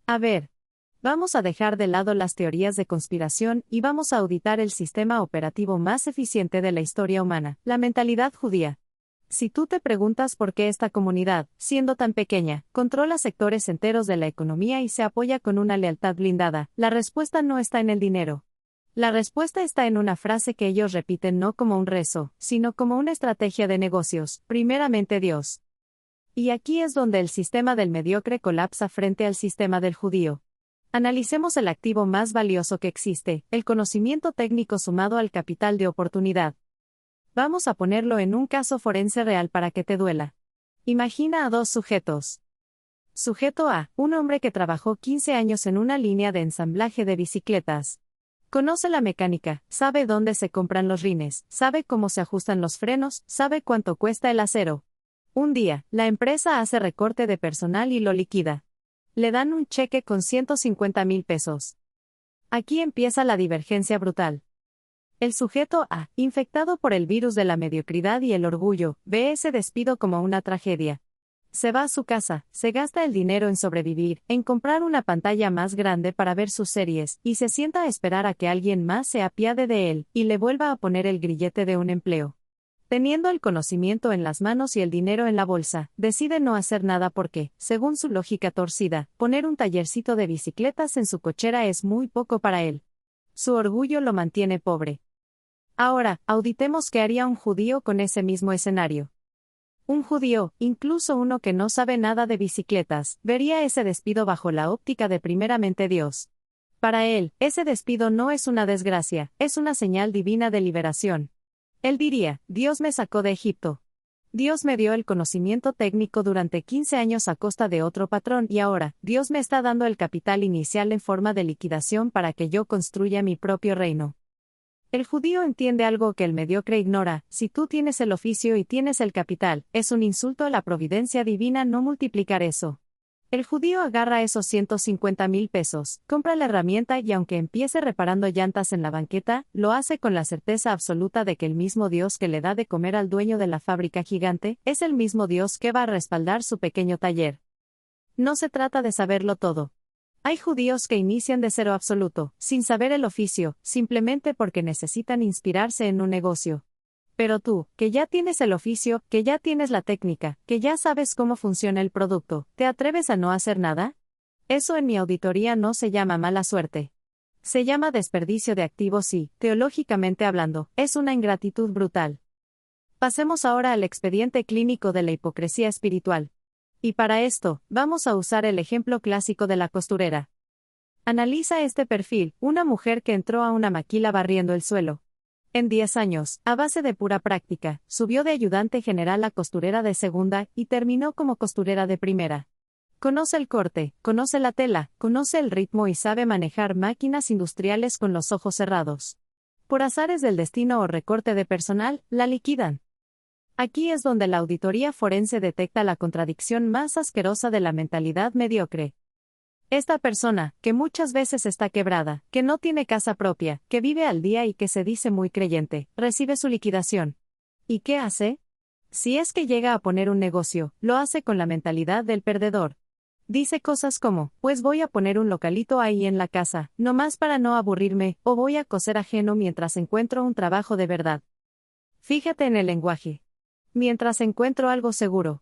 A ver, vamos a dejar de lado las teorías de conspiración y vamos a auditar el sistema operativo más eficiente de la historia humana, la mentalidad judía. Si tú te preguntas por qué esta comunidad, siendo tan pequeña, controla sectores enteros de la economía y se apoya con una lealtad blindada, la respuesta no está en el dinero. La respuesta está en una frase que ellos repiten no como un rezo, sino como una estrategia de negocios, primeramente Dios. Y aquí es donde el sistema del mediocre colapsa frente al sistema del judío. Analicemos el activo más valioso que existe, el conocimiento técnico sumado al capital de oportunidad. Vamos a ponerlo en un caso forense real para que te duela. Imagina a dos sujetos. Sujeto A, un hombre que trabajó 15 años en una línea de ensamblaje de bicicletas. Conoce la mecánica, sabe dónde se compran los rines, sabe cómo se ajustan los frenos, sabe cuánto cuesta el acero. Un día, la empresa hace recorte de personal y lo liquida. Le dan un cheque con 150,000 pesos. Aquí empieza la divergencia brutal. El sujeto A, infectado por el virus de la mediocridad y el orgullo, ve ese despido como una tragedia. Se va a su casa, se gasta el dinero en sobrevivir, en comprar una pantalla más grande para ver sus series, y se sienta a esperar a que alguien más se apiade de él, y le vuelva a poner el grillete de un empleo. Teniendo el conocimiento en las manos y el dinero en la bolsa, decide no hacer nada porque, según su lógica torcida, poner un tallercito de bicicletas en su cochera es muy poco para él. Su orgullo lo mantiene pobre. Ahora, auditemos qué haría un judío con ese mismo escenario. Un judío, incluso uno que no sabe nada de bicicletas, vería ese despido bajo la óptica de primeramente Dios. Para él, ese despido no es una desgracia, es una señal divina de liberación. Él diría, Dios me sacó de Egipto. Dios me dio el conocimiento técnico durante 15 años a costa de otro patrón y ahora, Dios me está dando el capital inicial en forma de liquidación para que yo construya mi propio reino. El judío entiende algo que el mediocre ignora: si tú tienes el oficio y tienes el capital, es un insulto a la providencia divina no multiplicar eso. El judío agarra esos 150,000 pesos, compra la herramienta y aunque empiece reparando llantas en la banqueta, lo hace con la certeza absoluta de que el mismo Dios que le da de comer al dueño de la fábrica gigante, es el mismo Dios que va a respaldar su pequeño taller. No se trata de saberlo todo. Hay judíos que inician de cero absoluto, sin saber el oficio, simplemente porque necesitan inspirarse en un negocio. Pero tú, que ya tienes el oficio, que ya tienes la técnica, que ya sabes cómo funciona el producto, ¿te atreves a no hacer nada? Eso en mi auditoría no se llama mala suerte. Se llama desperdicio de activos y, teológicamente hablando, es una ingratitud brutal. Pasemos ahora al expediente clínico de la hipocresía espiritual. Y para esto, vamos a usar el ejemplo clásico de la costurera. Analiza este perfil: una mujer que entró a una maquila barriendo el suelo. En 10 años, a base de pura práctica, subió de ayudante general a costurera de segunda y terminó como costurera de primera. Conoce el corte, conoce la tela, conoce el ritmo y sabe manejar máquinas industriales con los ojos cerrados. Por azares del destino o recorte de personal, la liquidan. Aquí es donde la auditoría forense detecta la contradicción más asquerosa de la mentalidad mediocre. Esta persona, que muchas veces está quebrada, que no tiene casa propia, que vive al día y que se dice muy creyente, recibe su liquidación. ¿Y qué hace? Si es que llega a poner un negocio, lo hace con la mentalidad del perdedor. Dice cosas como, pues voy a poner un localito ahí en la casa, nomás para no aburrirme, o voy a coser ajeno mientras encuentro un trabajo de verdad. Fíjate en el lenguaje. Mientras encuentro algo seguro.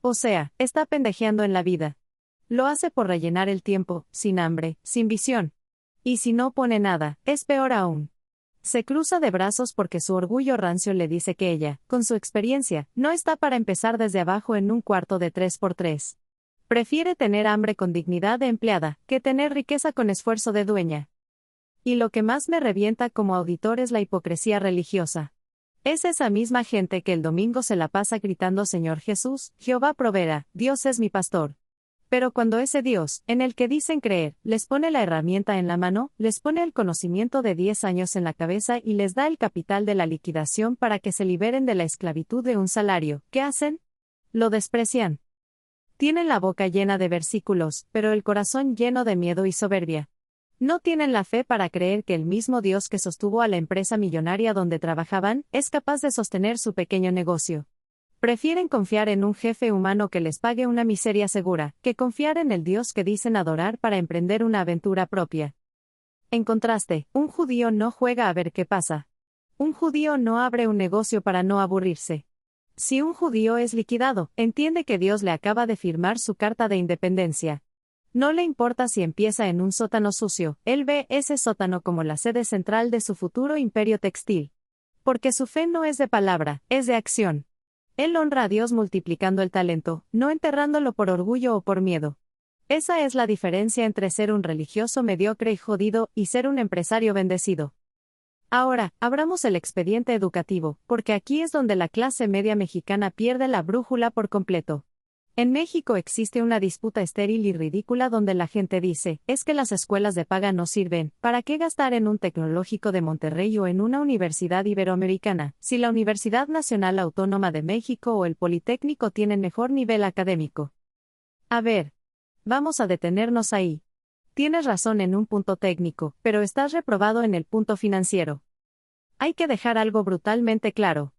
O sea, está pendejeando en la vida. Lo hace por rellenar el tiempo, sin hambre, sin visión. Y si no pone nada, es peor aún. Se cruza de brazos porque su orgullo rancio le dice que ella, con su experiencia, no está para empezar desde abajo en un cuarto de 3x3. Prefiere tener hambre con dignidad de empleada, que tener riqueza con esfuerzo de dueña. Y lo que más me revienta como auditor es la hipocresía religiosa. Es esa misma gente que el domingo se la pasa gritando: Señor Jesús, Jehová proveerá, Dios es mi pastor. Pero cuando ese Dios, en el que dicen creer, les pone la herramienta en la mano, les pone el conocimiento de 10 años en la cabeza y les da el capital de la liquidación para que se liberen de la esclavitud de un salario, ¿qué hacen? Lo desprecian. Tienen la boca llena de versículos, pero el corazón lleno de miedo y soberbia. No tienen la fe para creer que el mismo Dios que sostuvo a la empresa millonaria donde trabajaban, es capaz de sostener su pequeño negocio. Prefieren confiar en un jefe humano que les pague una miseria segura, que confiar en el Dios que dicen adorar para emprender una aventura propia. En contraste, un judío no juega a ver qué pasa. Un judío no abre un negocio para no aburrirse. Si un judío es liquidado, entiende que Dios le acaba de firmar su carta de independencia. No le importa si empieza en un sótano sucio, él ve ese sótano como la sede central de su futuro imperio textil. Porque su fe no es de palabra, es de acción. Él honra a Dios multiplicando el talento, no enterrándolo por orgullo o por miedo. Esa es la diferencia entre ser un religioso mediocre y jodido y ser un empresario bendecido. Ahora, abramos el expediente educativo, porque aquí es donde la clase media mexicana pierde la brújula por completo. En México existe una disputa estéril y ridícula donde la gente dice, es que las escuelas de paga no sirven, ¿para qué gastar en un tecnológico de Monterrey o en una universidad iberoamericana, si la Universidad Nacional Autónoma de México o el Politécnico tienen mejor nivel académico? A ver. Vamos a detenernos ahí. Tienes razón en un punto técnico, pero estás reprobado en el punto financiero. Hay que dejar algo brutalmente claro.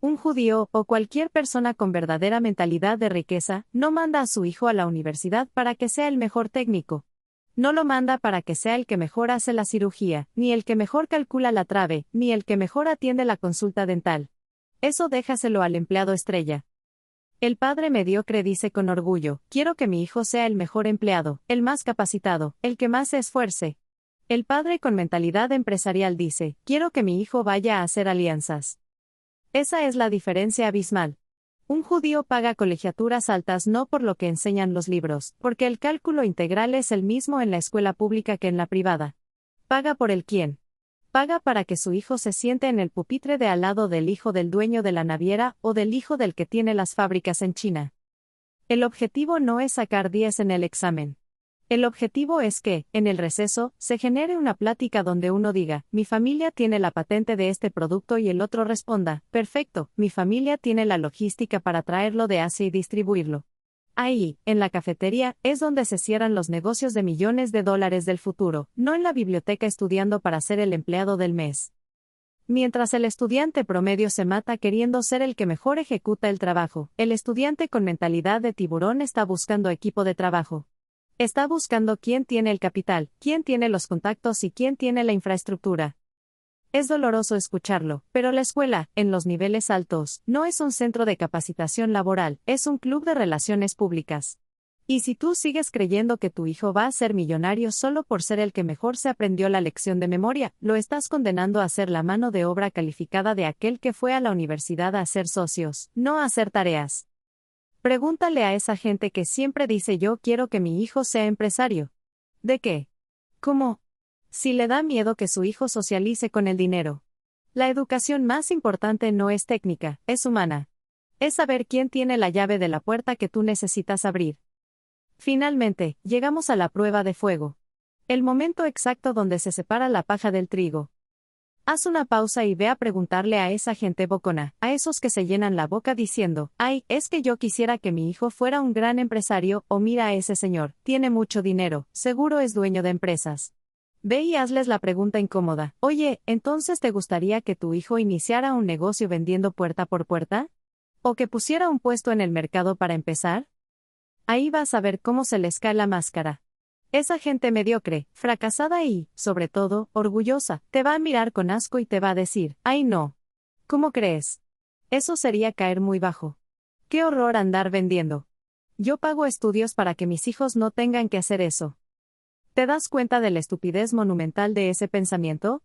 Un judío, o cualquier persona con verdadera mentalidad de riqueza, no manda a su hijo a la universidad para que sea el mejor técnico. No lo manda para que sea el que mejor hace la cirugía, ni el que mejor calcula la trave, ni el que mejor atiende la consulta dental. Eso déjaselo al empleado estrella. El padre mediocre dice con orgullo, quiero que mi hijo sea el mejor empleado, el más capacitado, el que más se esfuerce. El padre con mentalidad empresarial dice, quiero que mi hijo vaya a hacer alianzas. Esa es la diferencia abismal. Un judío paga colegiaturas altas no por lo que enseñan los libros, porque el cálculo integral es el mismo en la escuela pública que en la privada. Paga por el quién. Paga para que su hijo se siente en el pupitre de al lado del hijo del dueño de la naviera o del hijo del que tiene las fábricas en China. El objetivo no es sacar 10 en el examen. El objetivo es que, en el receso, se genere una plática donde uno diga, mi familia tiene la patente de este producto y el otro responda, perfecto, mi familia tiene la logística para traerlo de Asia y distribuirlo. Ahí, en la cafetería, es donde se cierran los negocios de millones de dólares del futuro, no en la biblioteca estudiando para ser el empleado del mes. Mientras el estudiante promedio se mata queriendo ser el que mejor ejecuta el trabajo, el estudiante con mentalidad de tiburón está buscando equipo de trabajo. Está buscando quién tiene el capital, quién tiene los contactos y quién tiene la infraestructura. Es doloroso escucharlo, pero la escuela, en los niveles altos, no es un centro de capacitación laboral, es un club de relaciones públicas. Y si tú sigues creyendo que tu hijo va a ser millonario solo por ser el que mejor se aprendió la lección de memoria, lo estás condenando a ser la mano de obra calificada de aquel que fue a la universidad a hacer socios, no a hacer tareas. Pregúntale a esa gente que siempre dice yo quiero que mi hijo sea empresario. ¿De qué? ¿Cómo? Si le da miedo que su hijo socialice con el dinero. La educación más importante no es técnica, es humana. Es saber quién tiene la llave de la puerta que tú necesitas abrir. Finalmente, llegamos a la prueba de fuego. El momento exacto donde se separa la paja del trigo. Haz una pausa y ve a preguntarle a esa gente bocona, a esos que se llenan la boca diciendo, ay, es que yo quisiera que mi hijo fuera un gran empresario, o mira a ese señor, tiene mucho dinero, seguro es dueño de empresas. Ve y hazles la pregunta incómoda, oye, ¿entonces te gustaría que tu hijo iniciara un negocio vendiendo puerta por puerta? ¿O que pusiera un puesto en el mercado para empezar? Ahí vas a ver cómo se les cae la máscara. Esa gente mediocre, fracasada y, sobre todo, orgullosa, te va a mirar con asco y te va a decir, ¡ay no! ¿Cómo crees? Eso sería caer muy bajo. ¡Qué horror andar vendiendo! Yo pago estudios para que mis hijos no tengan que hacer eso. ¿Te das cuenta de la estupidez monumental de ese pensamiento?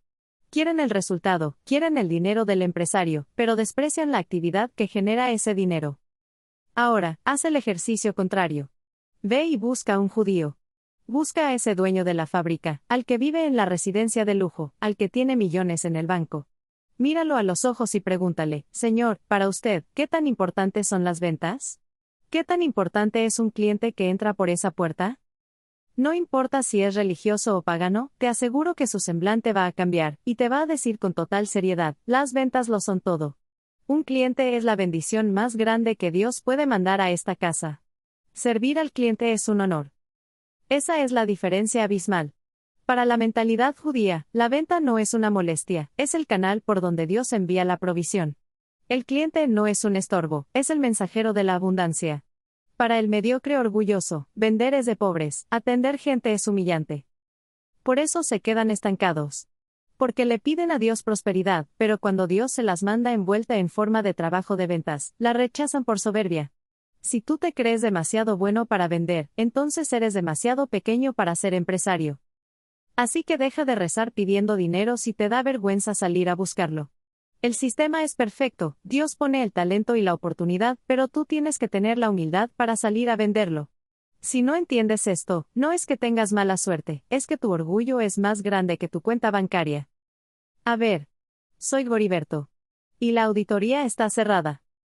Quieren el resultado, quieren el dinero del empresario, pero desprecian la actividad que genera ese dinero. Ahora, haz el ejercicio contrario. Ve y busca a un judío. Busca a ese dueño de la fábrica, al que vive en la residencia de lujo, al que tiene millones en el banco. Míralo a los ojos y pregúntale, señor, para usted, ¿qué tan importantes son las ventas? ¿Qué tan importante es un cliente que entra por esa puerta? No importa si es religioso o pagano, te aseguro que su semblante va a cambiar, y te va a decir con total seriedad, las ventas lo son todo. Un cliente es la bendición más grande que Dios puede mandar a esta casa. Servir al cliente es un honor. Esa es la diferencia abismal. Para la mentalidad judía, la venta no es una molestia, es el canal por donde Dios envía la provisión. El cliente no es un estorbo, es el mensajero de la abundancia. Para el mediocre orgulloso, vender es de pobres, atender gente es humillante. Por eso se quedan estancados. Porque le piden a Dios prosperidad, pero cuando Dios se las manda envuelta en forma de trabajo de ventas, la rechazan por soberbia. Si tú te crees demasiado bueno para vender, entonces eres demasiado pequeño para ser empresario. Así que deja de rezar pidiendo dinero si te da vergüenza salir a buscarlo. El sistema es perfecto, Dios pone el talento y la oportunidad, pero tú tienes que tener la humildad para salir a venderlo. Si no entiendes esto, no es que tengas mala suerte, es que tu orgullo es más grande que tu cuenta bancaria. A ver. Soy Goriberto. Y la auditoría está cerrada.